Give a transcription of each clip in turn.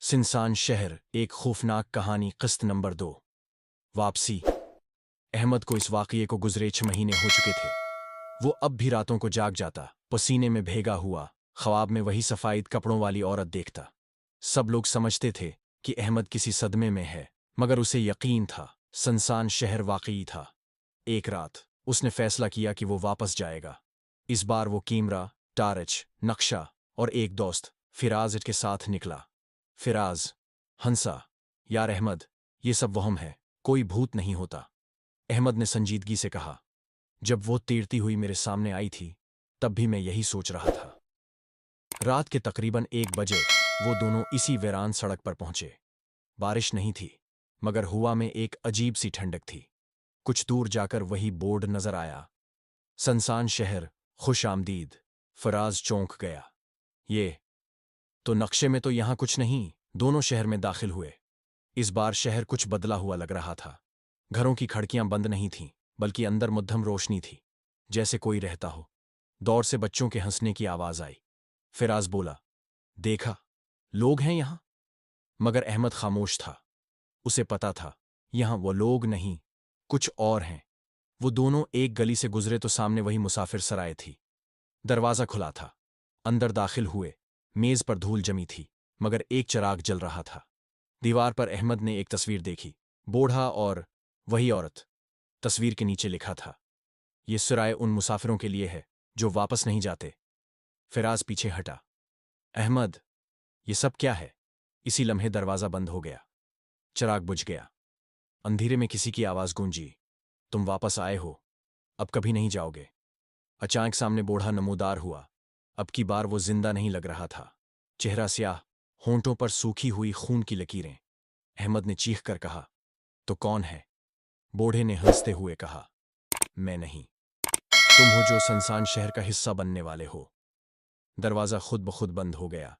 सिंसान शहर एक खौफनाक कहानी किस्त नंबर 2। वापसी। अहमद को इस वाक़ये को गुजरे 6 महीने हो चुके थे। वो अब भी रातों को जाग जाता, पसीने में भीगा हुआ, ख्वाब में वही सफ़ेद कपड़ों वाली औरत देखता। सब लोग समझते थे कि अहमद किसी सदमे में है, मगर उसे यकीन था सिंसान शहर वाकई था। एक रात उसने फैसला किया कि वो वापस जाएगा। इस बार वो कैमरा, टार्च, नक्शा और एक दोस्त फिराज के साथ निकला। फिराज हंसा, यार अहमद, ये सब वहम है, कोई भूत नहीं होता। अहमद ने संजीदगी से कहा, जब वो तैरती हुई मेरे सामने आई थी तब भी मैं यही सोच रहा था। रात के तकरीबन 1 बजे वो दोनों इसी वीरान सड़क पर पहुंचे। बारिश नहीं थी, मगर हवा में एक अजीब सी ठंडक थी। कुछ दूर जाकर वही बोर्ड नजर आया, सिंसान शहर खुश आमदीद। फराज चौंक गया, ये तो नक्शे में तो यहां कुछ नहीं। दोनों शहर में दाखिल हुए। इस बार शहर कुछ बदला हुआ लग रहा था। घरों की खिड़कियां बंद नहीं थीं, बल्कि अंदर मध्यम रोशनी थी, जैसे कोई रहता हो। दौर से बच्चों के हंसने की आवाज आई। फिराज बोला, देखा, लोग हैं यहां। मगर अहमद खामोश था। उसे पता था यहां वो लोग नहीं, कुछ और हैं। वो दोनों एक गली से गुजरे तो सामने वही मुसाफिर सराय थी। दरवाजा खुला था। अंदर दाखिल हुए। मेज पर धूल जमी थी, मगर एक चिराग जल रहा था। दीवार पर अहमद ने एक तस्वीर देखी, बूढ़ा और वही औरत। तस्वीर के नीचे लिखा था, ये सराय उन मुसाफिरों के लिए है जो वापस नहीं जाते। फिराज पीछे हटा। अहमद, ये सब क्या है? इसी लम्हे दरवाजा बंद हो गया। चिराग बुझ गया। अंधेरे में किसी की आवाज गूंजी, तुम वापस आए हो, अब कभी नहीं जाओगे। अचानक सामने बूढ़ा नमूदार हुआ। अब की बार वो जिंदा नहीं लग रहा था। चेहरा स्याह, होंठों पर सूखी हुई खून की लकीरें। अहमद ने चीख कर कहा, तो कौन है? बूढ़े ने हंसते हुए कहा, मैं नहीं, तुम हो जो सिंसान शहर का हिस्सा बनने वाले हो। दरवाजा खुद ब खुद बंद हो गया।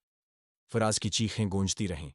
फराज की चीखें गूंजती रहीं।